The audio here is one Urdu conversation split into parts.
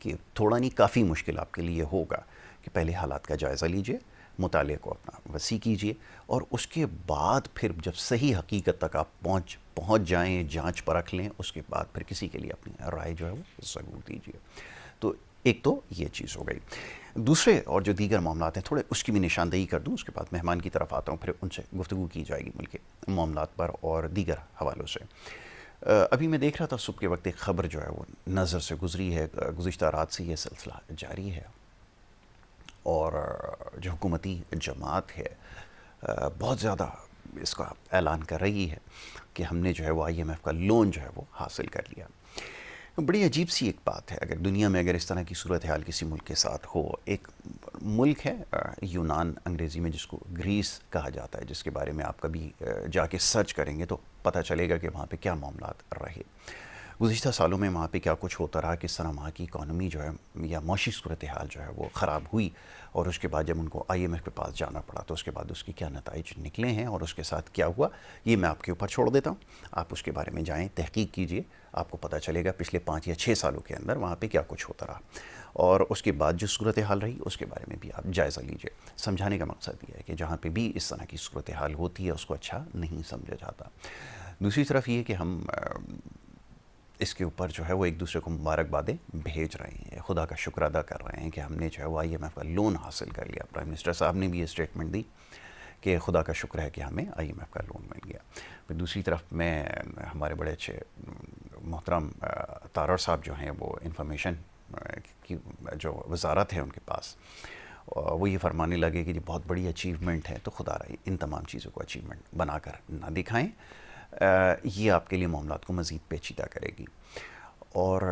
کہ تھوڑا نہیں کافی مشکل آپ کے لیے ہوگا کہ پہلے حالات کا جائزہ لیجئے، مطالعے کو اپنا وسیع کیجئے، اور اس کے بعد پھر جب صحیح حقیقت تک آپ پہنچ جائیں، جانچ پرکھ لیں، اس کے بعد پھر کسی کے لیے اپنی رائے جو ہے وہ ضرور دیجئے۔ تو ایک تو یہ چیز ہو گئی۔ دوسرے اور جو دیگر معاملات ہیں تھوڑے اس کی بھی نشاندہی کر دوں، اس کے بعد مہمان کی طرف آتا ہوں، پھر ان سے گفتگو کی جائے گی ملک کے معاملات پر اور دیگر حوالوں سے۔ ابھی میں دیکھ رہا تھا صبح کے وقت ایک خبر جو ہے وہ نظر سے گزری ہے، گزشتہ رات سے یہ سلسلہ جاری ہے، اور جو حکومتی جماعت ہے بہت زیادہ اس کا اعلان کر رہی ہے کہ ہم نے جو ہے وہ آئی ایم ایف کا لون جو ہے وہ حاصل کر لیا۔ بڑی عجیب سی ایک بات ہے، اگر دنیا میں اگر اس طرح کی صورتحال کسی ملک کے ساتھ ہو۔ ایک ملک ہے یونان، انگریزی میں جس کو گریس کہا جاتا ہے، جس کے بارے میں آپ کبھی جا کے سرچ کریں گے تو پتہ چلے گا کہ وہاں پہ کیا معاملات رہے، گزشتہ سالوں میں وہاں پہ کیا کچھ ہوتا رہا، کس طرح وہاں کی اکانومی جو ہے یا معاشی صورتحال جو ہے وہ خراب ہوئی، اور اس کے بعد جب ان کو آئی ایم ایف کے پاس جانا پڑا تو اس کے بعد اس کی کیا نتائج نکلے ہیں اور اس کے ساتھ کیا ہوا، یہ میں آپ کے اوپر چھوڑ دیتا ہوں۔ آپ اس کے بارے میں جائیں، تحقیق کیجئے، آپ کو پتہ چلے گا پچھلے 5 یا 6 سالوں کے اندر وہاں پہ کیا کچھ ہوتا رہا، اور اس کے بعد جو صورتحال رہی اس کے بارے میں بھی آپ جائزہ لیجئے۔ سمجھانے کا مقصد یہ ہے کہ جہاں پہ بھی اس طرح کی صورتحال ہوتی ہے اس کو اچھا نہیں سمجھا جاتا۔ دوسری طرف یہ کہ ہم اس کے اوپر جو ہے وہ ایک دوسرے کو مبارکبادیں بھیج رہے ہیں، خدا کا شکر ادا کر رہے ہیں کہ ہم نے جو ہے وہ آئی ایم ایف کا لون حاصل کر لیا۔ پرائم منسٹر صاحب نے بھی یہ اسٹیٹمنٹ دی کہ خدا کا شکر ہے کہ ہمیں آئی ایم ایف کا لون مل گیا۔ پھر دوسری طرف میں ہمارے بڑے اچھے محترم تارڑ صاحب جو ہیں وہ انفارمیشن کی جو وزارت ہے ان کے پاس، وہ یہ فرمانے لگے کہ یہ بہت بڑی اچیومنٹ ہے، تو خدا رہی ان تمام چیزوں کو اچیومنٹ بنا کر نہ دکھائیں، یہ آپ کے لیے معاملات کو مزید پیچیدہ کرے گی۔ اور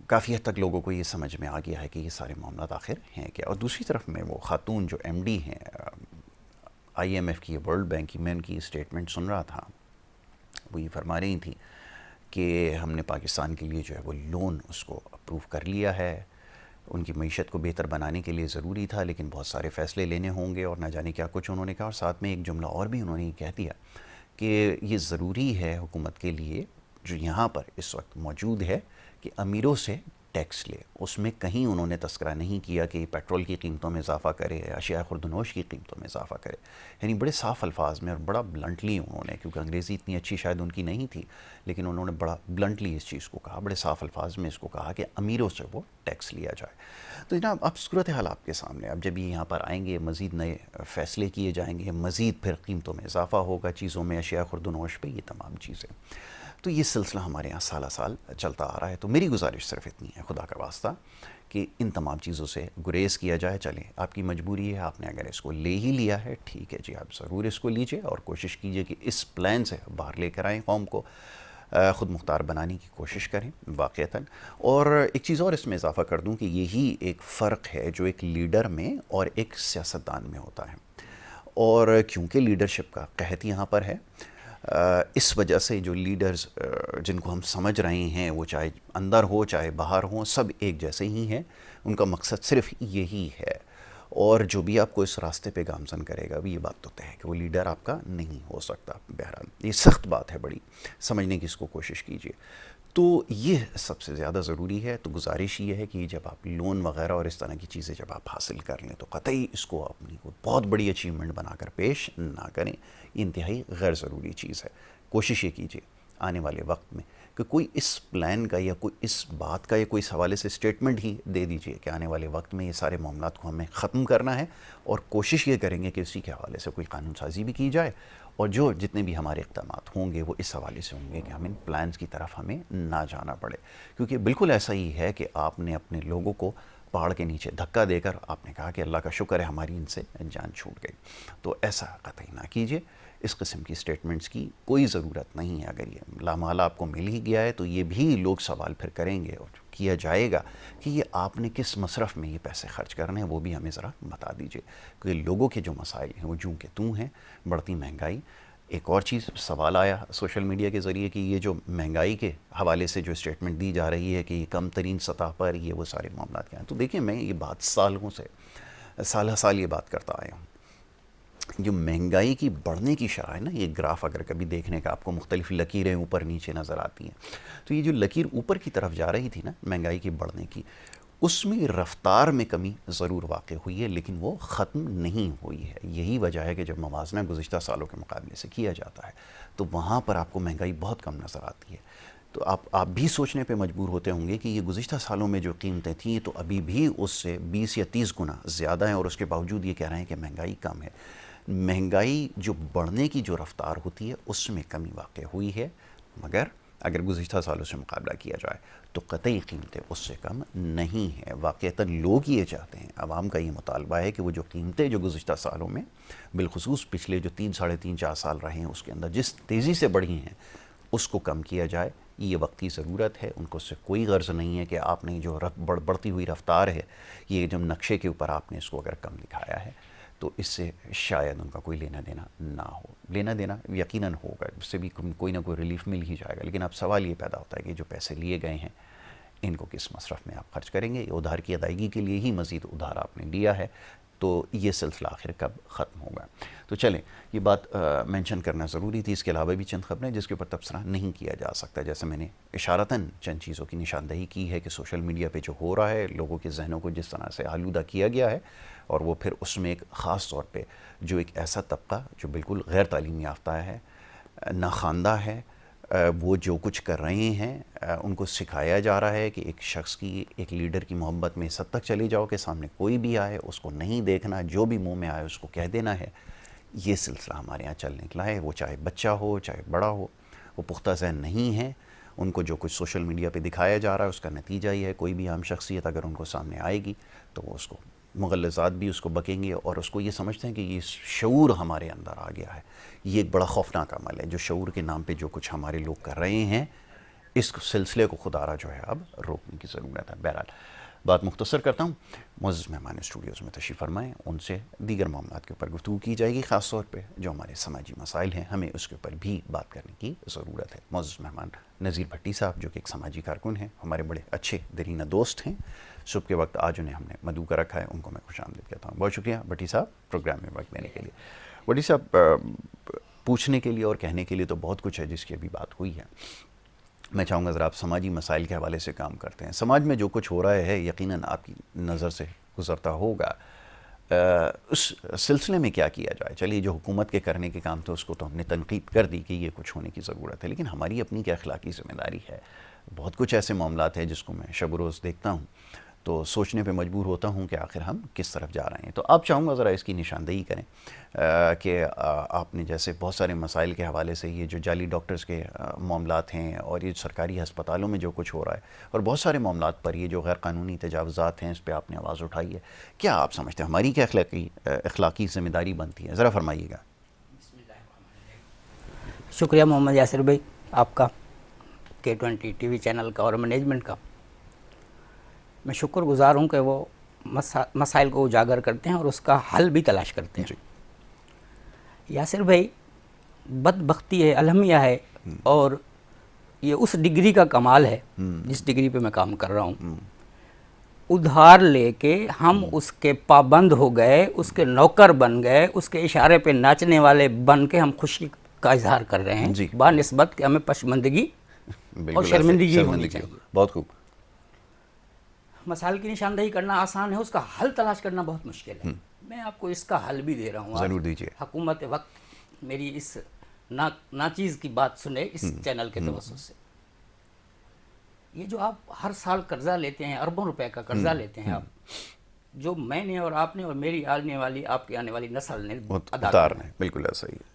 کافی حد تک لوگوں کو یہ سمجھ میں آ گیا ہے کہ یہ سارے معاملات آخر ہیں کیا۔ اور دوسری طرف میں وہ خاتون جو ایم ڈی ہیں آئی ایم ایف کی، ورلڈ بینک کی، میں ان کی اسٹیٹمنٹ سن رہا تھا، وہ یہ فرما رہی تھیں کہ ہم نے پاکستان کے لیے جو ہے وہ لون اس کو اپروو کر لیا ہے، ان کی معیشت کو بہتر بنانے کے لیے ضروری تھا لیکن بہت سارے فیصلے لینے ہوں گے اور نہ جانے کیا کچھ انہوں نے کہا، اور ساتھ میں ایک جملہ اور بھی انہوں نے یہ کہہ دیا کہ یہ ضروری ہے حکومت کے لیے جو یہاں پر اس وقت موجود ہے کہ امیروں سے ٹیکس لے۔ اس میں کہیں انہوں نے تذکرہ نہیں کیا کہ پیٹرول کی قیمتوں میں اضافہ کرے، اشیاء خوردنوش کی قیمتوں میں اضافہ کرے، یعنی بڑے صاف الفاظ میں اور بڑا بلنٹلی انہوں نے، کیونکہ انگریزی اتنی اچھی شاید ان کی نہیں تھی لیکن انہوں نے بڑا بلنٹلی اس چیز کو کہا، بڑے صاف الفاظ میں اس کو کہا کہ امیروں سے وہ ٹیکس لیا جائے۔ تو جناب اب صورتحال آپ کے سامنے، اب جب یہ یہاں پر آئیں گے مزید نئے فیصلے کیے جائیں گے، مزید پھر قیمتوں میں اضافہ ہوگا چیزوں میں، اشیاء خوردنوش پہ، یہ تمام چیزیں، تو یہ سلسلہ ہمارے یہاں سالہ سال چلتا آ رہا ہے۔ تو میری گزارش صرف اتنی ہے خدا کا واسطہ کہ ان تمام چیزوں سے گریز کیا جائے۔ چلیں آپ کی مجبوری ہے، آپ نے اگر اس کو لے ہی لیا ہے ٹھیک ہے جی، آپ ضرور اس کو لیجئے اور کوشش کیجئے کہ اس پلان سے باہر لے کر آئیں، قوم کو خود مختار بنانے کی کوشش کریں واقعتاً۔ اور ایک چیز اور اس میں اضافہ کر دوں کہ یہی ایک فرق ہے جو ایک لیڈر میں اور ایک سیاستدان میں ہوتا ہے، اور کیونکہ لیڈرشپ کا قحط یہاں پر ہے، اس وجہ سے جو لیڈرز جن کو ہم سمجھ رہے ہیں وہ چاہے اندر ہو چاہے باہر ہوں سب ایک جیسے ہی ہیں، ان کا مقصد صرف یہی ہے، اور جو بھی آپ کو اس راستے پہ گامزن کرے گا بھی یہ بات تو طے ہے کہ وہ لیڈر آپ کا نہیں ہو سکتا۔ بہرحال یہ سخت بات ہے بڑی، سمجھنے کی اس کو کوشش کیجئے۔ تو یہ سب سے زیادہ ضروری ہے۔ تو گزارش یہ ہے کہ جب آپ لون وغیرہ اور اس طرح کی چیزیں جب آپ حاصل کر لیں تو قطعی اس کو اپنی کوئی بہت بڑی اچیومنٹ بنا کر پیش نہ کریں، یہ انتہائی غیر ضروری چیز ہے۔ کوشش یہ کیجیے آنے والے وقت میں کہ کوئی اس پلان کا یا کوئی اس بات کا یا کوئی اس حوالے سے اسٹیٹمنٹ ہی دے دیجئے کہ آنے والے وقت میں یہ سارے معاملات کو ہمیں ختم کرنا ہے، اور کوشش یہ کریں گے کہ اسی کے حوالے سے کوئی قانون سازی بھی کی جائے، اور جو جتنے بھی ہمارے اقدامات ہوں گے وہ اس حوالے سے ہوں گے کہ ہم ان پلانز کی طرف ہمیں نہ جانا پڑے، کیونکہ بالکل ایسا ہی ہے کہ آپ نے اپنے لوگوں کو پہاڑ کے نیچے دھکا دے کر آپ نے کہا کہ اللہ کا شکر ہے ہماری ان سے جان چھوٹ گئی، تو ایسا قطعی نہ کیجیے۔ اس قسم کی سٹیٹمنٹس کی کوئی ضرورت نہیں ہے۔ اگر یہ لامحالہ آپ کو مل ہی گیا ہے تو یہ بھی لوگ سوال پھر کریں گے اور کیا جائے گا کہ یہ آپ نے کس مصرف میں یہ پیسے خرچ کرنے ہیں، وہ بھی ہمیں ذرا بتا دیجئے، کیونکہ لوگوں کے جو مسائل ہیں وہ جوں کہ توں ہیں، بڑھتی مہنگائی۔ ایک اور چیز سوال آیا سوشل میڈیا کے ذریعے کہ یہ جو مہنگائی کے حوالے سے جو اسٹیٹمنٹ دی جا رہی ہے کہ یہ کم ترین سطح پر یہ وہ سارے معاملات کیا ہیں، تو دیکھیں میں یہ بات سالوں سے سالہ سال یہ بات کرتا آیا ہوں جو مہنگائی کی بڑھنے کی شرح ہے نا، یہ گراف اگر کبھی دیکھنے کا آپ کو مختلف لکیریں اوپر نیچے نظر آتی ہیں، تو یہ جو لکیر اوپر کی طرف جا رہی تھی نا مہنگائی کی بڑھنے کی، اس میں رفتار میں کمی ضرور واقع ہوئی ہے، لیکن وہ ختم نہیں ہوئی ہے. یہی وجہ ہے کہ جب موازنہ گزشتہ سالوں کے مقابلے سے کیا جاتا ہے تو وہاں پر آپ کو مہنگائی بہت کم نظر آتی ہے. تو آپ بھی سوچنے پہ مجبور ہوتے ہوں گے کہ یہ گزشتہ سالوں میں جو قیمتیں تھیں تو ابھی بھی اس سے 20 یا 30 گنا زیادہ ہیں، اور اس کے باوجود یہ کہہ رہے ہیں کہ مہنگائی کم ہے. مہنگائی جو بڑھنے کی جو رفتار ہوتی ہے اس میں کمی واقع ہوئی ہے، مگر اگر گزشتہ سالوں سے مقابلہ کیا جائے تو قطعی قیمتیں اس سے کم نہیں ہیں. واقعتاً لوگ یہ چاہتے ہیں، عوام کا یہ مطالبہ ہے کہ وہ جو قیمتیں جو گزشتہ سالوں میں بالخصوص پچھلے جو 3 ساڑھے 3 4 سال رہے ہیں اس کے اندر جس تیزی سے بڑھی ہیں اس کو کم کیا جائے. یہ وقتی ضرورت ہے، ان کو اس سے کوئی غرض نہیں ہے کہ آپ نے جو بڑھتی ہوئی رفتار ہے، یہ جب نقشے کے اوپر آپ نے اس کو اگر کم دکھایا ہے تو اس سے شاید ان کا کوئی لینا دینا نہ ہو. لینا دینا یقیناً ہوگا، اس سے بھی کوئی نہ کوئی ریلیف مل ہی جائے گا، لیکن اب سوال یہ پیدا ہوتا ہے کہ جو پیسے لیے گئے ہیں ان کو کس مصرف میں آپ خرچ کریں گے. یہ ادھار کی ادائیگی کے لیے ہی مزید ادھار آپ نے لیا ہے، تو یہ سلسلہ آخر کب ختم ہوگا. تو چلیں، یہ بات مینشن کرنا ضروری تھی. اس کے علاوہ بھی چند خبریں جس کے اوپر تبصرہ نہیں کیا جا سکتا، جیسے میں نے اشارتاً چند چیزوں کی نشاندہی کی ہے کہ سوشل میڈیا پہ جو ہو رہا ہے، لوگوں کے ذہنوں کو جس طرح سے آلودہ کیا گیا ہے، اور وہ پھر اس میں ایک خاص طور پہ جو ایک ایسا طبقہ جو بالکل غیر تعلیم یافتہ ہے، ناخواندہ ہے، وہ جو کچھ کر رہے ہیں ان کو سکھایا جا رہا ہے کہ ایک شخص کی، ایک لیڈر کی محبت میں اس حد تک چلی جاؤ کہ سامنے کوئی بھی آئے اس کو نہیں دیکھنا، جو بھی منہ میں آئے اس کو کہہ دینا ہے. یہ سلسلہ ہمارے یہاں چل نکلا ہے، وہ چاہے بچہ ہو چاہے بڑا ہو. وہ پختہ ذہن نہیں ہے، ان کو جو کچھ سوشل میڈیا پہ دکھایا جا رہا ہے اس کا نتیجہ یہ ہے کوئی بھی عام شخصیت اگر ان کو سامنے آئے گی تو وہ اس کو مغلظات بھی اس کو بکیں گے، اور اس کو یہ سمجھتے ہیں کہ یہ شعور ہمارے اندر آ گیا ہے. یہ ایک بڑا خوفناک عمل ہے جو شعور کے نام پہ جو کچھ ہمارے لوگ کر رہے ہیں. اس سلسلے کو خدارہ جو ہے اب روکنے کی ضرورت ہے. بہرحال بات مختصر کرتا ہوں. معزز مہمان اسٹوڈیوز میں تشریف فرمائیں، ان سے دیگر معاملات کے اوپر گفتگو کی جائے گی، خاص طور پہ جو ہمارے سماجی مسائل ہیں ہمیں اس کے اوپر بھی بات کرنے کی ضرورت ہے. معزز مہمان نذیر بھٹی صاحب جو کہ ایک سماجی کارکن ہیں، ہمارے بڑے اچھے درینہ دوست ہیں. صبح کے وقت آج انہیں ہم نے مدعو کا رکھا ہے، ان کو میں خوش آمدید کہتا ہوں. بہت شکریہ بھٹی صاحب پروگرام میں وقت دینے کے لیے. بھٹی صاحب، پوچھنے کے لیے اور کہنے کے لیے تو بہت کچھ ہے جس کی ابھی بات ہوئی ہے. میں چاہوں گا ذرا آپ سماجی مسائل کے حوالے سے کام کرتے ہیں. سماج میں جو کچھ ہو رہا ہے یقیناً آپ کی نظر سے گزرتا ہوگا، اس سلسلے میں کیا کیا جائے؟ چلیے جو حکومت کے کرنے کے کام تھے اس کو تو ہم نے تنقید کر دی کہ یہ کچھ ہونے کی ضرورت ہے، لیکن ہماری اپنی کیا اخلاقی ذمہ داری ہے؟ بہت کچھ ایسے معاملات ہیں جس کو میں شب و روز دیکھتا ہوں تو سوچنے پہ مجبور ہوتا ہوں کہ آخر ہم کس طرف جا رہے ہیں. تو آپ چاہوں گا ذرا اس کی نشاندہی کریں کہ آپ نے جیسے بہت سارے مسائل کے حوالے سے یہ جو جعلی ڈاکٹرز کے معاملات ہیں اور یہ سرکاری ہسپتالوں میں جو کچھ ہو رہا ہے اور بہت سارے معاملات پر یہ جو غیر قانونی تجاوزات ہیں اس پہ آپ نے آواز اٹھائی ہے، کیا آپ سمجھتے ہیں ہماری کیا اخلاقی ذمہ داری بنتی ہے؟ ذرا فرمائیے گا. شکریہ محمد یاسر بھائی آپ کا، K20 ٹی وی چینل کا اور مینجمنٹ کا. میں شکر گزار ہوں کہ وہ مسائل کو اجاگر کرتے ہیں اور اس کا حل بھی تلاش کرتے ہیں. جی. یاسر بھائی، بدبختی ہے، الہمیہ ہے، اور یہ اس ڈگری کا کمال ہے جس ڈگری پہ میں کام کر رہا ہوں. ادھار لے کے ہم اس کے پابند ہو گئے، اس کے نوکر بن گئے، اس کے اشارے پہ ناچنے والے بن کے ہم خوشی کا اظہار کر رہے ہیں، با نسبت کہ ہمیں پشمندگی اور شرمندگی ہونی چاہیے. بہت خوب. مسائل کی نشاندہی کرنا آسان ہے، اس کا حل تلاش کرنا بہت مشکل ہے. میں آپ کو اس کا حل بھی دے رہا ہوں. ضرور دیجیے. حکومت وقت میری اس ناچیز کی بات سنے اس چینل کے توسط سے. یہ جو آپ ہر سال قرضہ لیتے ہیں، اربوں روپے کا قرضہ لیتے ہیں آپ، جو میں نے اور آپ نے اور میری آنے والی، آپ کی آنے والی نسل نے ادا کرنا ہے. بالکل ایسا ہی ہے.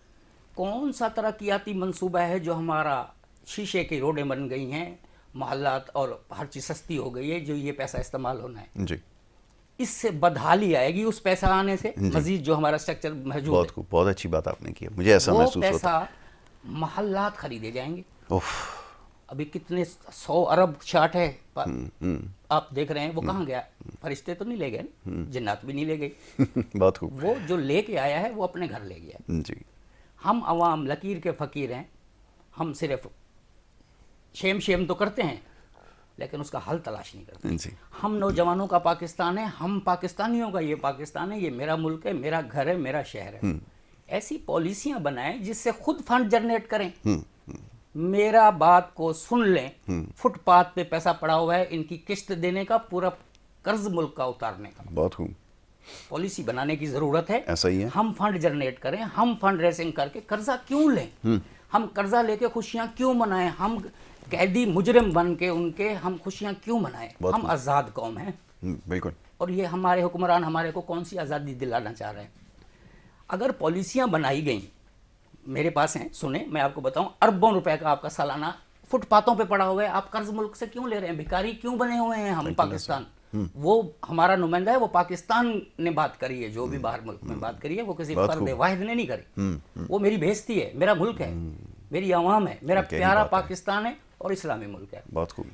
کون سا ترقیاتی منصوبہ ہے جو ہمارا شیشے کی روڈیں بن گئی ہیں، محلات اور ہر چیز سستی ہو گئی ہے، جو یہ پیسہ استعمال ہونا ہے؟ جی. اس سے بدحالی آئے گی اس پیسہ آنے سے مزید جو ہمارا سٹرکچر موجود ہے. بہت خوب، بہت اچھی بات آپ نے کی. مجھے ایسا محسوس ہوتا ہے وہ پیسہ محلات خریدے جائیں گے. اوف. ابھی کتنے 100 ارب شاٹ ہے آپ دیکھ رہے ہیں، وہ کہاں گیا؟ فرشتے تو نہیں لے گئے، جنات بھی نہیں لے گئی. بہت خوب. وہ جو لے کے آیا ہے وہ اپنے گھر لے گیا. جی. ہم عوام لکیر کے فقیر ہیں، ہم صرف شیم تو کرتے ہیں لیکن اس کا حل تلاش نہیں کرتے. جی. ہم نوجوانوں کا پاکستان ہے، ہم پاکستانیوں کا یہ پاکستان ہے، یہ میرا ملک ہے، میرا گھر ہے، میرا شہر ہے. ایسی پالیسیاں بنائیں جس سے خود فنڈ جنریٹ کریں. میرا بات کو سن لیں, فٹ پاتھ پہ پیسہ پڑا ہوا ہے, ان کی قسط دینے کا, پورا قرض ملک کا اتارنے کا. بہت خوب. پالیسی بنانے کی ضرورت ہے. ایسا ہی ہے. ہم فنڈ جنریٹ کریں, ہم فنڈ ریزنگ کر کے قرضہ کیوں لیں, ہم قرضہ لے کے خوشیاں کیوں منائیں, ہم قیدی مجرم بن کے ان کے ہم خوشیاں کیوں منائیں. ہم آزاد قوم ہیں. بالکل. اور یہ ہمارے حکمران ہمارے کو کون سی آزادی دلانا چاہ رہے ہیں. اگر پالیسیاں بنائی گئیں, میرے پاس ہیں, سنیں میں آپ کو بتاؤں, اربوں روپے کا آپ کا سالانہ فٹ پاتھوں پہ پڑا ہوا ہے, آپ قرض ملک سے کیوں لے رہے ہیں, بھکاری کیوں بنے ہوئے ہیں ہم پاکستان. وہ ہمارا نمائندہ ہے, وہ پاکستان نے بات کری ہے, جو بھی باہر ملک میں بات کری ہے وہ کسی فرد واحد نے نہیں کری. وہ میری بھیجتی ہے, میرا ملک ہے, میری عوام ہے, میرا پیارا پاکستان ہے اور اسلامی ملک ہے.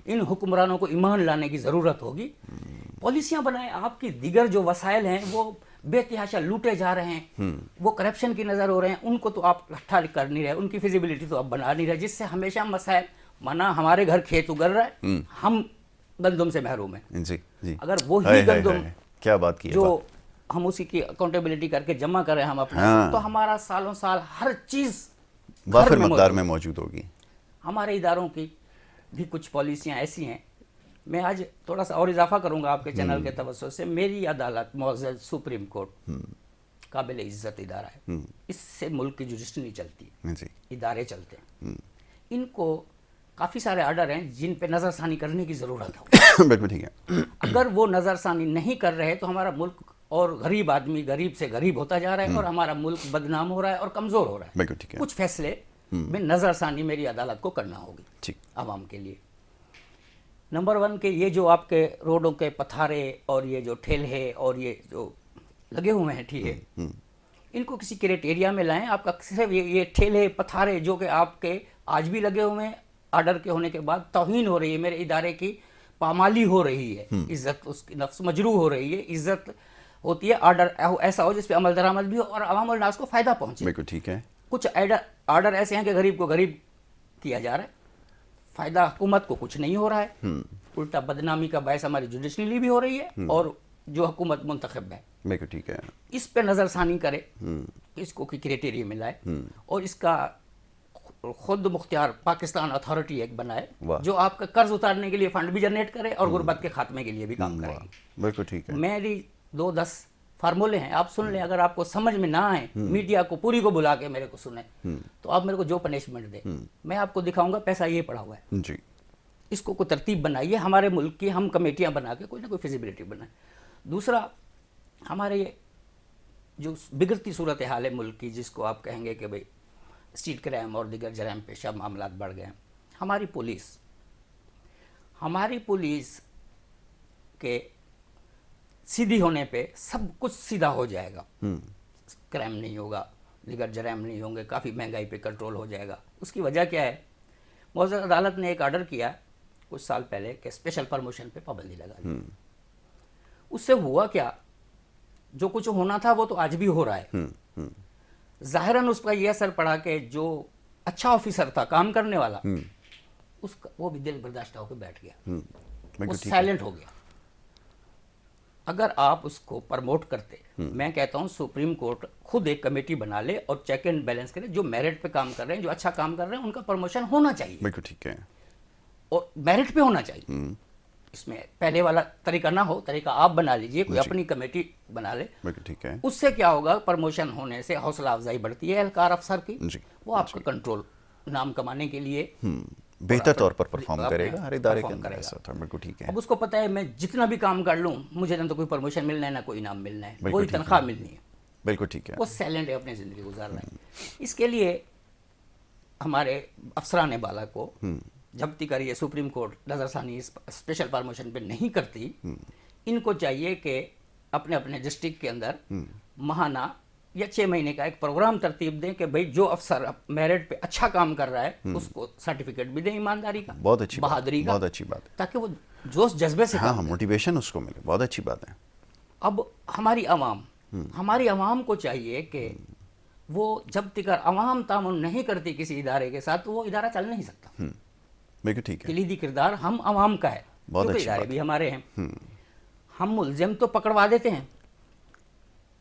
ان حکمرانوں کو ایمان لانے کی ضرورت ہوگی. پالیسیاں بنائیں. آپ کی دیگر جو وسائل ہیں وہ بے تحاشا لوٹے جا رہے ہیں, وہ کرپشن کی نظر ہو رہے ہیں, ان کو تو آپ اٹھا کر نہیں رہے, ان کی فیزیبلٹی تو آپ بنا نہیں رہے, جس سے ہمیشہ مسائل, مانا ہمارے گھر کھیت اگر رہا ہے, ہم گندم سے محروم ہیں. اگر وہی گندم کیا بات کی جو ہم اسی کی اکاؤنٹیبلٹی کر کے جمع کریں ہم اپنے, تو ہمارا سالوں سال ہر چیز وافر مقدار میں موجود ہوگی. ہمارے اداروں کی بھی کچھ پالیسیاں ایسی ہیں. میں آج تھوڑا سا اور اضافہ کروں گا آپ کے چینل کے توسط سے. میری عدالت معزز سپریم کورٹ قابل عزت ادارہ ہے. اس سے ملک کی جوڈیشری نہیں چلتی, ادارے چلتے ہیں. ان کو کافی سارے آرڈر ہیں جن پہ نظر ثانی کرنے کی ضرورت ہے. بالکل ٹھیک ہے. اگر وہ نظر ثانی نہیں کر رہے تو ہمارا ملک اور غریب آدمی غریب سے غریب ہوتا جا رہا ہے, اور ہمارا ملک بدنام ہو رہا ہے اور کمزور ہو رہا ہے. بالکل ٹھیک ہے. کچھ فیصلے میں نظر ثانی میری عدالت کو کرنا ہوگی عوام کے لیے. نمبر 1 کہ یہ جو آپ کے روڈوں کے پتھارے اور یہ جو ٹھیلے اور یہ جو لگے ہوئے ہیں ٹھیلے, ان کو کسی کریٹیریا میں لائیں. آپ کا صرف یہ ٹھیلے پتھارے جو کہ آپ کے آج بھی لگے ہوئے ہیں, آرڈر کے ہونے کے بعد توہین ہو رہی ہے, میرے ادارے کی پامالی ہو رہی ہے, عزت اس کی نفس مجروح ہو رہی ہے. عزت ہوتی ہے آرڈر ایسا ہو جس پہ عمل درآمد بھی ہو اور عوام الناس کو فائدہ پہنچے. بالکل ٹھیک ہے. کچھ آرڈر ایسے ہیں کہ غریب کو غریب کیا جا رہا ہے, فائدہ حکومت کو کچھ نہیں ہو رہا ہے, الٹا بدنامی کا باعث ہماری جوڈیشری بھی ہو رہی ہے اور جو حکومت منتخب ہے. بالکل ٹھیک ہے. اس پہ نظر ثانی کرے, اس کو کرائٹیریا میں لائے, اور اس کا خود مختار پاکستان اتھارٹی ایک بنائے جو آپ کا قرض اتارنے کے لیے فنڈ بھی جنریٹ کرے اور غربت کے خاتمے کے لیے بھی کام کرے. بالکل ٹھیک ہے. میری 2-10 فارمولے ہیں, آپ سن لیں. اگر آپ کو سمجھ میں نہ آئیں, میڈیا کو پوری کو بلا کے میرے کو سنیں, تو آپ میرے کو جو پنشمنٹ دیں, میں آپ کو دکھاؤں گا پیسہ یہ پڑا ہوا ہے. جی. اس کو کوئی ترتیب بنائیے, ہمارے ملک کی ہم کمیٹیاں بنا کے کوئی نہ کوئی فیزیبلٹی بنائیں. دوسرا, ہمارے جو بگڑتی صورتحال ہے ملک کی, جس کو آپ کہیں گے کہ بھئی اسٹریٹ کرائم اور دیگر جرائم پیشہ معاملات بڑھ گئے ہیں, ہماری پولیس کے سیدھی ہونے پہ سب کچھ سیدھا ہو جائے گا. کرائم نہیں ہوگا, دیگر جرائم نہیں ہوں گے, کافی مہنگائی پہ کنٹرول ہو جائے گا. اس کی وجہ کیا ہے؟ معزز عدالت نے ایک آرڈر کیا کچھ سال پہلے کہ اسپیشل پرموشن پہ پابندی لگا دی. اس سے ہوا کیا؟ جو کچھ ہونا تھا وہ تو آج بھی ہو رہا ہے. ظاہراً اس کا یہ اثر پڑا کہ جو اچھا آفیسر تھا, کام کرنے والا, اس کا وہ بھی دل برداشتہ ہو کے بیٹھ گیا, وہ سائلنٹ ہو گیا. اگر آپ اس کو پرموٹ کرتے, میں کہتا ہوں سپریم کورٹ خود ایک کمیٹی بنا لے اور چیک اینڈ بیلنس کرے. جو میرٹ پہ کام کر رہے ہیں, جو اچھا کام کر رہے ہیں, ان کا پروموشن ہونا چاہیے. بالکل ٹھیک ہے. اور میرٹ پہ ہونا چاہیے. اس میں پہلے والا طریقہ نہ ہو, طریقہ آپ بنا لیجئے, کوئی اپنی کمیٹی بنا لے. بالکل ٹھیک ہے. اس سے کیا ہوگا؟ پرموشن ہونے سے حوصلہ افزائی بڑھتی ہے اہلکار افسر کی, وہ آپ کا کنٹرول نام کمانے کے لیے بہتر طور پر پرفارم کرے گا ہر ادارے کے اندر. ایسا تھا. بالکل ٹھیک ہے. اب اس کو پتہ ہے میں جتنا بھی کام کر لوں, مجھے نہ تو کوئی پرموشن ملنا ہے, نہ کوئی انعام ملنا ہے, کوئی تنخواہ ملنی ہے. بالکل ٹھیک ہے. وہ سائلنٹ ہے, اپنی زندگی گزار رہا ہے. اس کے لیے ہمارے افسران بالا کو جب تک یہ سپریم کورٹ نظر ثانی اسپیشل پرموشن پہ نہیں کرتی, ان کو چاہیے کہ اپنے اپنے ڈسٹرکٹ کے اندر ماہانہ یا 6 مہینے کا ایک پروگرام ترتیب دیں کہ بھئی جو افسر میرٹ پہ اچھا کام کر رہا ہے اس کو سرٹیفکیٹ بھی دیں ایمانداری کا, بہت اچھی بہادری کا, بہت اچھی بات ہے, تاکہ وہ جوش جذبے سے ہاں موٹیویشن اس کو ملے. بہت اچھی بات ہے. اب ہماری عوام کو چاہیے کہ وہ جب تک عوام تعاون نہیں کرتی کسی ادارے کے ساتھ, تو وہ ادارہ چل نہیں سکتا. بالکل ٹھیک ہے. کلیدی کردار ہم عوام کا ہے, کیونکہ ادارے بھی ہمارے ہیں. ہم ملزم تو پکڑوا دیتے ہیں,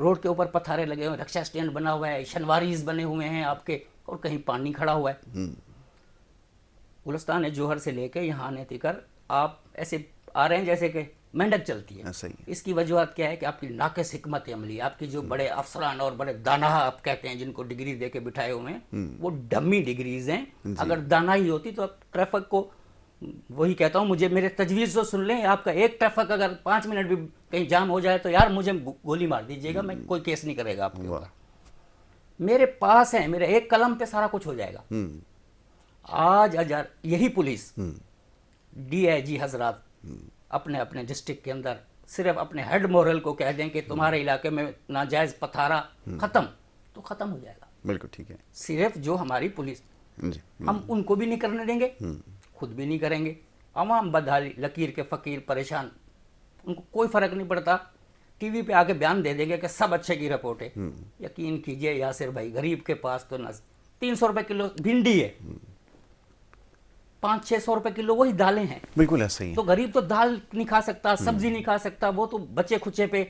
روڈ کے اوپر پتھارے لگے ہوئے ہیں, رکشا اسٹینڈ بنا ہوا ہے, شنواریز بنے ہوئے ہیں آپ کے, اور کہیں پانی کھڑا ہوا ہے. گلستان جوہر سے لے کے یہاں آنے تک آپ ایسے آ رہے ہیں جیسے کہ مینڈک چلتی ہے. اس کی وجوہات کیا ہے کہ آپ کی ناقص حکمت عملی, آپ کی جو بڑے افسران اور بڑے دانہ آپ کہتے ہیں جن کو ڈگری دے کے بٹھائے ہوئے ہیں, وہ ڈمی ڈگریز ہیں. اگر دانائی ہوتی تو آپ ٹریفک کو, وہی کہتا ہوں, مجھے میرے تجویز تو سن لیں, آپ کا ایک ٹریفک اگر 5 منٹ بھی کہیں جام ہو جائے تو یار مجھے گولی مار دیجیے گا, میں کوئی کیس نہیں کرے گا آپ کے اوپر. میرے پاس ہیں, میرے ایک قلم پہ سارا کچھ ہو جائے گا. آج یہی پولیس ڈی آئی جی حضرات اپنے اپنے ڈسٹرکٹ کے اندر صرف اپنے ہیڈ مورل کو کہہ دیں کہ تمہارے علاقے میں ناجائز پتھارا ختم, تو ختم ہو جائے گا. بالکل ٹھیک ہے. صرف جو ہماری پولیس, ہم ان کو بھی نہیں کرنے دیں گے, خود بھی نہیں کریں گے. عوام بدحالی, لکیر کے فقیر پریشان, ان کو کوئی فرق نہیں پڑتا, ٹی وی پہ آ کے بیان دے دیں گے کہ سب اچھے کی رپورٹ ہے. یقین کیجئے یاسر بھائی, غریب کے پاس تو 300 روپے کلو بھنڈی ہے, 500-600 روپے کلو وہی دالیں ہیں. بالکل ایسا ہی. تو غریب تو دال نہیں کھا سکتا, سبزی نہیں کھا سکتا, وہ تو بچے کھچے پہ,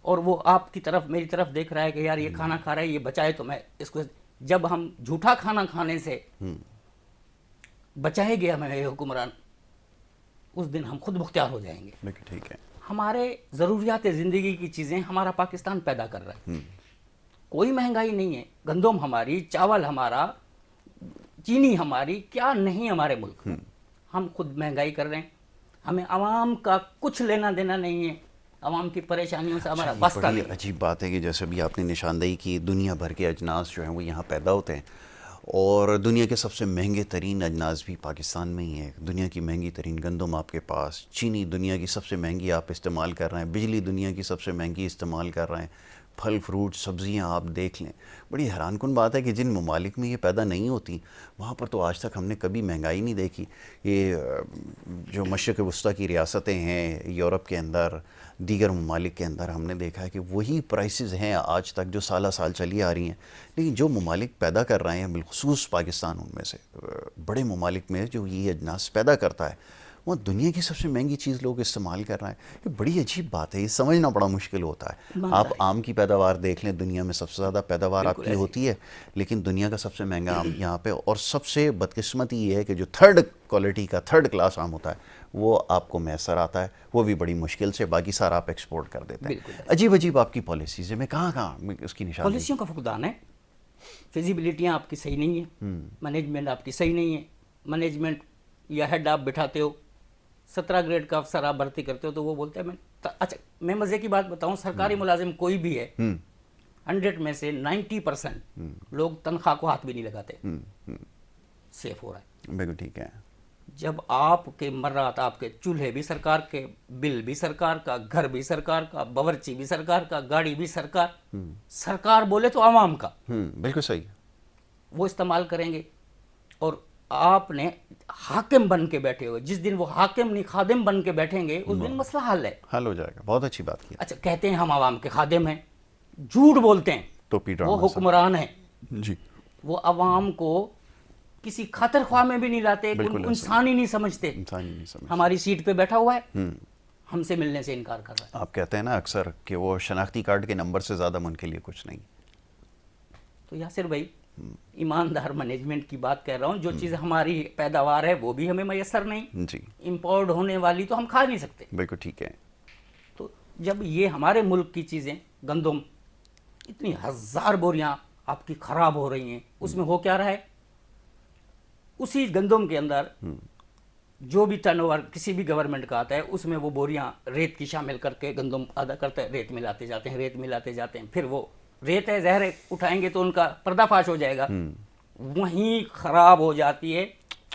اور وہ آپ کی طرف میری طرف دیکھ رہا ہے کہ یار یہ کھانا کھا رہا ہے, یہ بچائے تو میں اس کو. جب ہم جھوٹا کھانا کھانے سے بچائے گیا ہمیں حکمران, اس دن ہم خود مختار ہو جائیں گے. بالکل ٹھیک ہے. ہمارے ضروریات زندگی کی چیزیں ہمارا پاکستان پیدا کر رہا ہے. کوئی مہنگائی نہیں ہے, گندم ہماری, چاول ہمارا, چینی ہماری, کیا نہیں ہمارے ملک میں. ہم خود مہنگائی کر رہے ہیں, ہمیں عوام کا کچھ لینا دینا نہیں ہے, عوام کی پریشانیوں سے ہمارا واسطہ نہیں. عجیب بات ہے کہ جیسے بھی آپ نے نشاندہی کی, دنیا بھر کے اجناس جو ہیں وہ یہاں پیدا ہوتے ہیں, اور دنیا کے سب سے مہنگے ترین اجناس بھی پاکستان میں ہی ہیں. دنیا کی مہنگی ترین گندم آپ کے پاس, چینی دنیا کی سب سے مہنگی آپ استعمال کر رہے ہیں, بجلی دنیا کی سب سے مہنگی استعمال کر رہے ہیں, پھل فروٹ سبزیاں آپ دیکھ لیں. بڑی حیران کن بات ہے کہ جن ممالک میں یہ پیدا نہیں ہوتی وہاں پر تو آج تک ہم نے کبھی مہنگائی نہیں دیکھی. یہ جو مشرق وسطیٰ کی ریاستیں ہیں یورپ کے اندر, دیگر ممالک کے اندر, ہم نے دیکھا ہے کہ وہی پرائسز ہیں آج تک جو سالہ سال چلی آ رہی ہیں. لیکن جو ممالک پیدا کر رہے ہیں, بالخصوص پاکستان ان میں سے بڑے ممالک میں جو یہ اجناس پیدا کرتا ہے, وہ دنیا کی سب سے مہنگی چیز لوگ استعمال کر رہے ہیں. یہ بڑی عجیب بات ہے, یہ سمجھنا بڑا مشکل ہوتا ہے. آپ آم کی پیداوار دیکھ لیں, دنیا میں سب سے زیادہ پیداوار آپ کی ہوتی ہے, لیکن دنیا کا سب سے مہنگا آم یہاں پہ, اور سب سے بدقسمتی یہ ہے کہ جو تھرڈ کوالٹی کا, تھرڈ کلاس آم ہوتا ہے وہ آپ کو میسر آتا ہے, وہ بھی بڑی مشکل سے, باقی سارا آپ ایکسپورٹ کر دیتے ہیں. عجیب عجیب آپ کی پالیسیز ہیں. میں کہاں اس کی نشان, پالیسیوں کا فقدان ہے, فیزیبلٹیاں آپ کی صحیح نہیں ہیں, مینجمنٹ آپ کی صحیح نہیں ہے. مینجمنٹ یا ہیڈ آپ بٹھاتے ہو, 17 گریڈ کا افسر آپ بھرتی کرتے ہو تو وہ بولتے ہیں اچھا میں مزے کی بات بتاؤں, سرکاری ملازم کوئی بھی ہے 100 میں سے 90% لوگ تنخواہ کو ہاتھ بھی نہیں لگاتے, سیف ہو رہا ہے. بالکل ٹھیک ہے. جب آپ کے مرات, آپ کے چولہے بھی سرکار کے, بل بھی سرکار کا, گھر بھی سرکار کا, باورچی بھی سرکار کا, گاڑی بھی سرکار, سرکار بولے تو عوام کا, بالکل صحیح, وہ استعمال کریں گے. اور آپ نے حاکم بن کے بیٹھے ہوئے, جس دن وہ حاکم نہیں خادم بن کے بیٹھیں گے اس دن مسئلہ حل ہے, حل ہو جائے گا. بہت اچھی بات کی. اچھا کہتے ہیں ہم عوام کے خادم ہیں, جھوٹ بولتے ہیں, وہ حکمران ہیں جی, وہ عوام کو کسی خاطر خواہ میں بھی نہیں لاتے, انسان ہی نہیں سمجھتے. ہماری سیٹ پہ بیٹھا ہوا ہے, ہم سے ملنے سے انکار کر رہا ہے. آپ کہتے ہیں نا اکثر کہ وہ شناختی کارڈ کے نمبر سے زیادہ ان کے لیے کچھ نہیں. تو یاسر بھائی ایماندار مینجمنٹ کی بات کہہ رہا ہوں, جو چیز ہماری پیداوار ہے وہ بھی ہمیں میسر نہیں, جی, امپورٹ ہونے والی تو ہم کھا نہیں سکتے. بالکل ٹھیک ہے. تو جب یہ ہمارے ملک کی چیزیں, گندم اتنی 1000 بوریاں آپ کی خراب ہو رہی ہیں, اس میں ہو کیا رہا ہے, اسی گندم کے اندر جو بھی ٹرن اوور کسی بھی گورنمنٹ کا آتا ہے اس میں وہ بوریاں ریت کی شامل کر کے گندم آدھا کرتا ہے, ریت ملاتے جاتے ہیں, ریت ملاتے جاتے ہیں, پھر وہ ریت ہے زہر اٹھائیں گے تو ان کا پردہ فاش ہو جائے گا, وہیں خراب ہو جاتی ہے,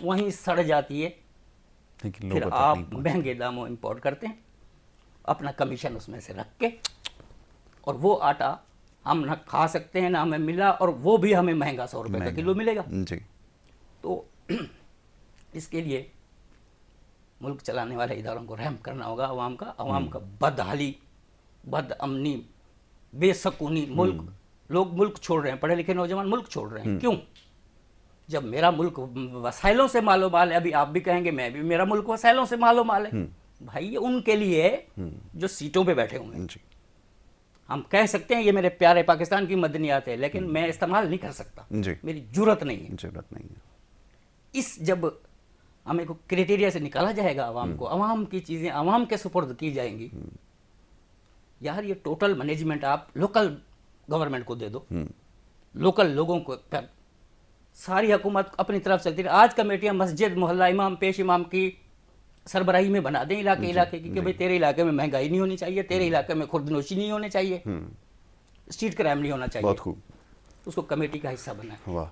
وہیں سڑ جاتی ہے, پھر آپ مہنگے داموں امپورٹ کرتے ہیں اپنا کمیشن اس میں سے رکھ کے, اور وہ آٹا ہم نہ کھا سکتے ہیں نہ ہمیں ملا, اور وہ بھی ہمیں مہنگا 100 روپے کا کلو ملے گا. تو اس کے لیے ملک چلانے والے اداروں کو رحم کرنا ہوگا عوام کا بدحالی, بد امنی, بے سکونی, لوگ ملک چھوڑ رہے ہیں, پڑھے لکھے نوجوان ملک چھوڑ رہے ہیں. کیوں؟ جب میرا ملک وسائلوں سے مالو مال ہے, ابھی آپ بھی کہیں گے میں بھی, میرا ملک وسائلوں سے مالو مال ہے. بھائی یہ ان کے لیے جو سیٹوں پہ بیٹھے ہوئے ہیں, ہم کہہ سکتے ہیں یہ میرے پیارے پاکستان کی مدنیات ہے، لیکن میں استعمال نہیں کر سکتا، جی، میری جرت نہیں ہے. ضرورت نہیں ہے. اس جب ہمیں کو کریٹیریا سے نکالا جائے گا عوام کو، عوام کی چیزیں عوام کے سپرد کی جائیں گی. یار یہ ٹوٹل مینجمنٹ آپ لوکل گورنمنٹ کو دے دو، لوکل لوگوں کو، ساری حکومت اپنی طرف چلتی رہے. آج کمیٹیاں مسجد محلہ امام پیش امام کی سربراہی میں بنا دیں علاقے کی، کہ بھئی تیرے علاقے میں مہنگائی نہیں ہونی چاہیے، تیرے علاقے میں خوردنوشی نہیں ہونے چاہیے، اسٹریٹ کرائم نہیں ہونا چاہیے. بہت خوب. اس کو کمیٹی کا حصہ بنائیں. واہ.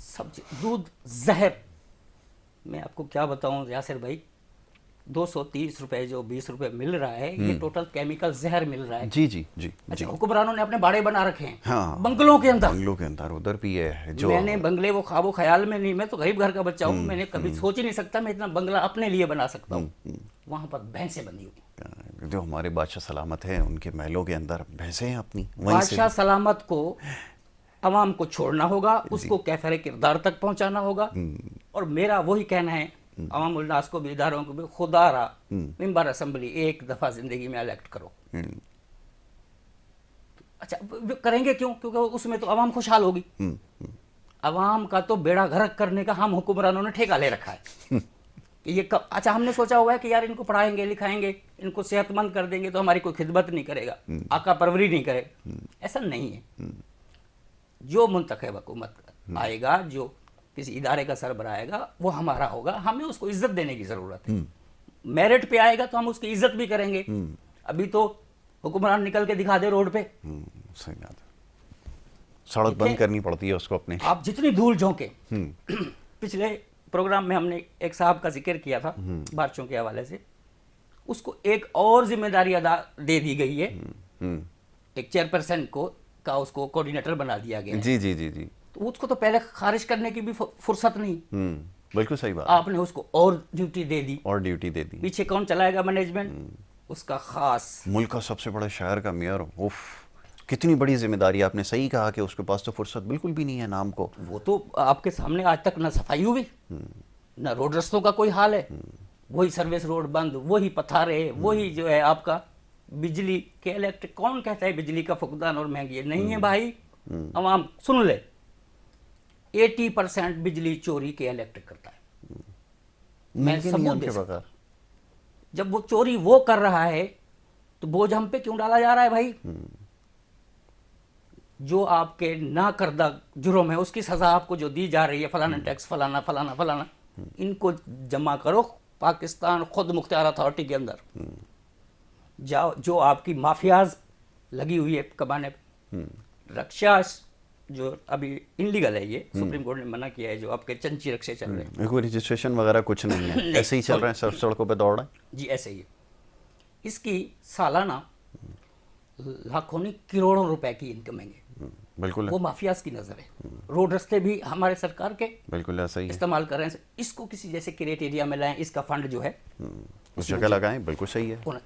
سب دودھ زہر، میں آپ کو کیا بتاؤں یاسر بھائی، 230 روپے جو 20 روپے مل رہا ہے، یہ ٹوٹل کیمیکل زہر مل رہا ہے. جی جی جی. اچھا حکمرانوں نے اپنے باڑے بنا رکھے ہیں ہاں، بنگلوں کے اندر. بنگلوں کے اندر ادھر بھی ہے جو میں نے بنگلے وہ خواب و خیال میں نہیں، میں تو غریب گھر کا بچہ ہوں، میں نے کبھی سوچ ہی نہیں سکتا میں اتنا بنگلہ اپنے لیے بنا سکتا ہوں. وہاں پر بھینسیں بندھی ہوئی. جو ہمارے بادشاہ سلامت ہیں ان کے محلوں کے اندر بھینسیں ہیں اپنی. بادشاہ سلامت کو عوام کو چھوڑنا ہوگا، اس کو کیفر کردار تک پہنچانا ہوگا. اور میرا وہی کہنا ہے عوام الناس کو بھی، اداروں کو بھی، خدا را ممبر اسمبلی ایک دفعہ زندگی میں الیکٹ کرو. اچھا کریں گے کیوں؟ کیونکہ اس میں تو عوام خوشحال ہوگی. عوام کا تو بیڑا غرق کرنے کا ہم حکمرانوں نے ٹھیکہ لے رکھا ہے. یہ اچھا ہم نے سوچا ہوا ہے کہ یار ان کو پڑھائیں گے لکھائیں گے، ان کو صحت مند کر دیں گے تو ہماری کوئی خدمت نہیں کرے گا، آقا پروری نہیں کرے گا. ایسا نہیں ہے. جو منتخب حکومت آئے گا، جو کسی ادارے کا سربراہ آئے گا، وہ ہمارا ہوگا. ہمیں اس کو عزت دینے کی ضرورت ہے. میرٹ پہ آئے گا تو ہم اس کی عزت بھی کریں گے. ابھی تو حکمران نکل کے دکھا دے روڈ پہ، صحیح بات ہے، سڑک بند کرنی پڑتی ہے اس کو اپنے. آپ جتنی دھول جھونکیں. پچھلے پروگرام میں ہم نے ایک صاحب کا ذکر کیا تھا بارشوں کے حوالے سے، اس کو ایک اور ذمہ داری ادا دے دی گئی ہے. ایک چیئرپرسن کو کا اس کو کوارڈینیٹر بنا دیا گیا ہے. جی جی جی جی. تو اس کو تو پہلے خارج کرنے کی بھی فرصت نہیں. بالکل صحیح بات. آپ نے اس کو اور ڈیوٹی دے دی. اور ڈیوٹی دے دی. پیچھے کون چلائے گا مینجمنٹ؟ اس کا خاص ملک کا سب سے بڑا شہر کا میئر. اوف، کتنی بڑی ذمہ داری. آپ نے صحیح کہا کہ اس کے پاس تو فرصت بالکل بھی نہیں ہے نام کو. وہ تو آپ کے سامنے آج تک نہ صفائی ہوئی، نہ روڈ رستوں کا کوئی حال ہے. وہی سروس روڈ بند، وہی پتھارے، وہی جو ہے آپ کا بجلی کے الیکٹرک. کون کہتا ہے بجلی کا فقدان اور مہنگی ہے؟ نہیں ہے بھائی. عوام سن لے، 80% بجلی چوری کے الیکٹرک کرتا ہے. میں ثبوت دے سکتا ہوں. جب وہ چوری وہ کر رہا ہے تو بوجھ ہم پہ کیوں ڈالا جا رہا ہے بھائی؟ جو آپ کے نہ کردہ جرم ہے اس کی سزا آپ کو جو دی جا رہی ہے، فلانا ٹیکس، فلانا فلانا فلانا، ان کو جمع کرو پاکستان خود مختار اتھارٹی کے اندر. جو آپ کی مافیاز لگی ہوئی ہے کمانے پہ. رکشا جو ابھی انلیگل ہے، یہ سپریم کورٹ نے منع کیا ہے، جو آپ کے چنچی رکشے چل رہے ہیں. کوئی رجسٹریشن وغیرہ کچھ نہیں ہے، ایسے ہی چل رہے ہیں، سڑکوں پہ دوڑ رہے ہیں. جی ایسے ہی ہے. اس کی سالانہ لاکھوں نہیں کروڑوں روپے کی انکم ہے. بالکل وہ مافیاز کی نظر ہے. روڈ رستے بھی ہمارے سرکار کے بالکل ایسا ہی استعمال کر رہے ہیں. اس کو کسی جیسے کریٹیریا میں لائیں، اس کا فنڈ جو ہے اس جگہ لگائیں. بالکل صحیح ہے.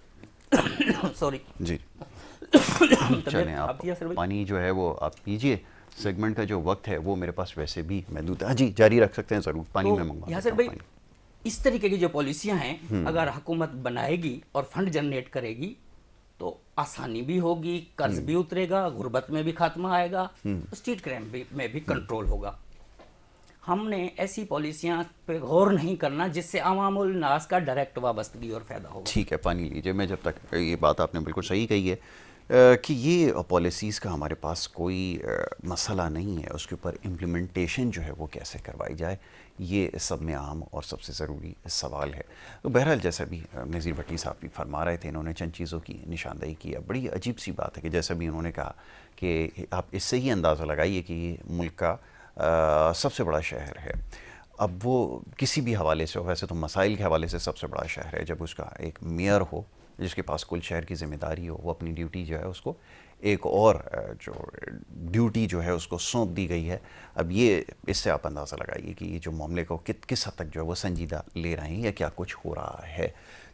سوری جی. چلیں آپ پانی جو ہے وہ آپ پیجئے. سیگمنٹ کا جو وقت ہے وہ میرے پاس ویسے بھی محدود ہے. جی جاری رکھ سکتے ہیں ضرور. پانی میں منگوا یاسر بھائی، اس طریقے کی جو پالیسیاں ہیں اگر حکومت بنائے گی اور فنڈ جنریٹ کرے گی تو آسانی بھی ہوگی، قرض بھی اترے گا، غربت میں بھی خاتمہ آئے گا، اسٹریٹ کرائم میں بھی کنٹرول ہوگا. ہم نے ایسی پالیسیاں پہ غور نہیں کرنا جس سے عوام الناس کا ڈائریکٹ وابستگی اور فائدہ ہوگا. ٹھیک ہے، پانی لیجئے. میں جب تک یہ بات آپ نے بالکل صحیح کہی ہے کہ یہ پالیسیز کا ہمارے پاس کوئی مسئلہ نہیں ہے، اس کے اوپر امپلیمنٹیشن جو ہے وہ کیسے کروائی جائے، یہ سب میں اہم اور سب سے ضروری سوال ہے. تو بہرحال جیسا بھی نذیر بھٹی صاحب بھی فرما رہے تھے، انہوں نے چند چیزوں کی نشاندہی کی ہے. بڑی عجیب سی بات ہے کہ جیسا بھی انہوں نے کہا کہ آپ اس سے ہی اندازہ لگائیے کہ یہ ملک کا سب سے بڑا شہر ہے. اب وہ کسی بھی حوالے سے ہو، ویسے تو مسائل کے حوالے سے سب سے بڑا شہر ہے. جب اس کا ایک میئر ہو جس کے پاس کل شہر کی ذمہ داری ہو، وہ اپنی ڈیوٹی جو ہے اس کو ایک اور جو ڈیوٹی جو ہے اس کو سونپ دی گئی ہے. اب یہ اس سے آپ اندازہ لگائیے کہ یہ جو معاملے کو کس حد تک جو ہے وہ سنجیدہ لے رہے ہیں یا کیا کچھ ہو رہا ہے.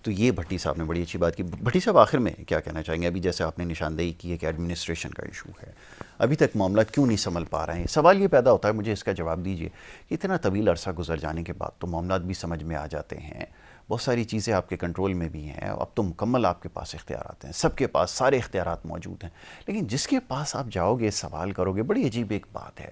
تو یہ بھٹی صاحب نے بڑی اچھی بات کی. بھٹی صاحب آخر میں کیا کہنا چاہیں گے؟ ابھی جیسے آپ نے نشاندہی کی ہے کہ ایڈمنسٹریشن کا ایشو ہے، ابھی تک معاملات کیوں نہیں سنبھل پا رہے ہیں؟ سوال یہ پیدا ہوتا ہے، مجھے اس کا جواب دیجیے کہ اتنا طویل عرصہ گزر جانے کے بعد تو معاملات بھی سمجھ میں آ جاتے ہیں، بہت ساری چیزیں آپ کے کنٹرول میں بھی ہیں، اب تو مکمل آپ کے پاس اختیارات ہیں، سب کے پاس سارے اختیارات موجود ہیں، لیکن جس کے پاس آپ جاؤ گے سوال کرو گے، بڑی عجیب ایک بات ہے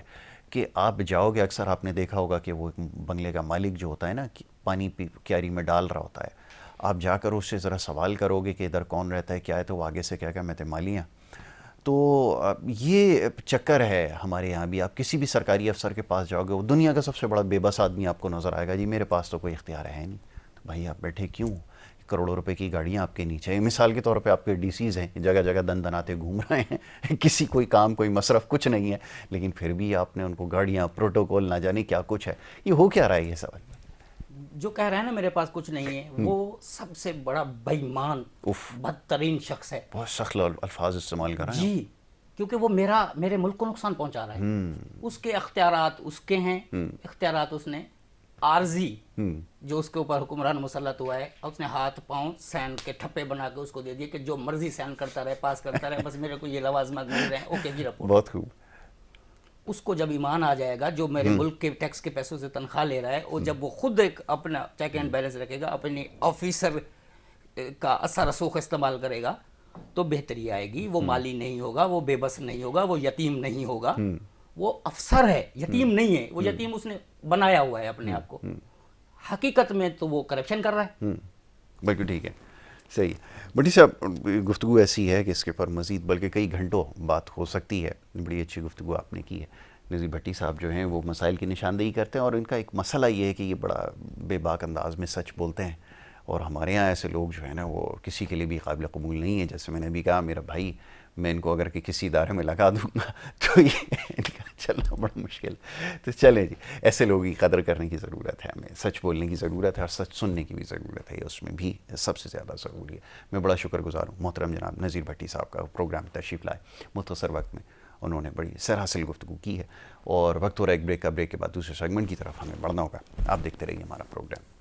کہ آپ جاؤ گے، اکثر آپ نے دیکھا ہوگا کہ وہ بنگلے کا مالک جو ہوتا ہے نا، پانی کیاری میں ڈال رہا ہوتا ہے، آپ جا کر اس سے ذرا سوال کرو گے کہ ادھر کون رہتا ہے کیا ہے، تو وہ آگے سے کیا کہ میں تے مالی ہوں۔ تو یہ چکر ہے ہمارے یہاں بھی، آپ کسی بھی سرکاری افسر کے پاس جاؤ گے، وہ دنیا کا سب سے بڑا بے بس آدمی آپ کو نظر آئے گا، جی میرے پاس تو کوئی اختیار ہے نہیں۔ تو بھائی آپ بیٹھے کیوں؟ کروڑوں روپے کی گاڑیاں آپ کے نیچے ہیں، مثال کے طور پہ آپ کے ڈی سیز ہیں، جگہ جگہ دن دناتے گھوم رہے ہیں، کسی کوئی کام کوئی مصرف کچھ نہیں ہے، لیکن پھر بھی آپ نے ان کو گاڑیاں، پروٹوکول، نہ جانے کیا کچھ ہے، یہ ہو کیا رہا ہے یہ سوال؟ جو کہہ رہے ہیں نا میرے پاس کچھ نہیں ہے، وہ سب سے بڑا بے ایمان بدترین شخص ہے۔ بہت سخت الفاظ استعمال کر رہے ہیں جی، کیونکہ وہ میرے ملک کو نقصان پہنچا رہا ہے۔ اس کے اختیارات اس کے ہیں، اختیارات اس نے عارضی جو اس کے اوپر حکمران مسلط ہوا ہے، اس نے ہاتھ پاؤں سین کے ٹھپے بنا کے اس کو دے دیے کہ جو مرضی سین کرتا رہے، پاس کرتا رہے، بس میرے کو یہ لوازمات مل رہے ہیں، اوکے جی رپورٹ۔ بہت خوب۔ اس کو جب ایمان آ جائے گا، جو میرے ملک کے ٹیکس کے پیسوں سے تنخواہ لے رہا ہے، اور جب وہ خود ایک اپنا چیک اینڈ بیلنس رکھے گا، اپنی آفیسر کا اثر رسوخ استعمال کرے گا، تو بہتری آئے گی۔ وہ مالی نہیں ہوگا، وہ بے بس نہیں ہوگا، وہ یتیم نہیں ہوگا، وہ افسر ہے، یتیم نہیں ہے، وہ یتیم اس نے بنایا ہوا ہے اپنے آپ کو، حقیقت میں تو وہ کرپشن کر رہا ہے۔ بالکل ٹھیک ہے، صحیح۔ بٹی صاحب، گفتگو ایسی ہے کہ اس کے پر مزید بلکہ کئی گھنٹوں بات ہو سکتی ہے، بڑی اچھی گفتگو آپ نے کی ہے۔ نذیر بھٹی صاحب جو ہیں وہ مسائل کی نشاندہی کرتے ہیں، اور ان کا ایک مسئلہ یہ ہے کہ یہ بڑا بے باک انداز میں سچ بولتے ہیں، اور ہمارے یہاں ایسے لوگ جو ہیں نا وہ کسی کے لیے بھی قابل قبول نہیں ہیں۔ جیسے میں نے بھی کہا، میرا بھائی، میں ان کو اگر کہ کسی ادارے میں لگا دوں گا تو یہ ان کا چلنا بڑا مشکل ہے۔ تو چلیں جی، ایسے لوگوں کی قدر کرنے کی ضرورت ہے، ہمیں سچ بولنے کی ضرورت ہے، اور سچ سننے کی بھی ضرورت ہے، اس میں بھی سب سے زیادہ ضروری ہے۔ میں بڑا شکر گزار ہوں محترم جناب نذیر بھٹی صاحب کا، پروگرام تشریف لائے، مختصر وقت میں انہوں نے بڑی سرحاصل گفتگو کی ہے، اور وقت ہو رہا ہے ایک بریک کا، بریک کے بعد دوسرے سیگمنٹ کی طرف ہمیں بڑھنا ہوگا۔ آپ دیکھتے رہیے ہمارا پروگرام۔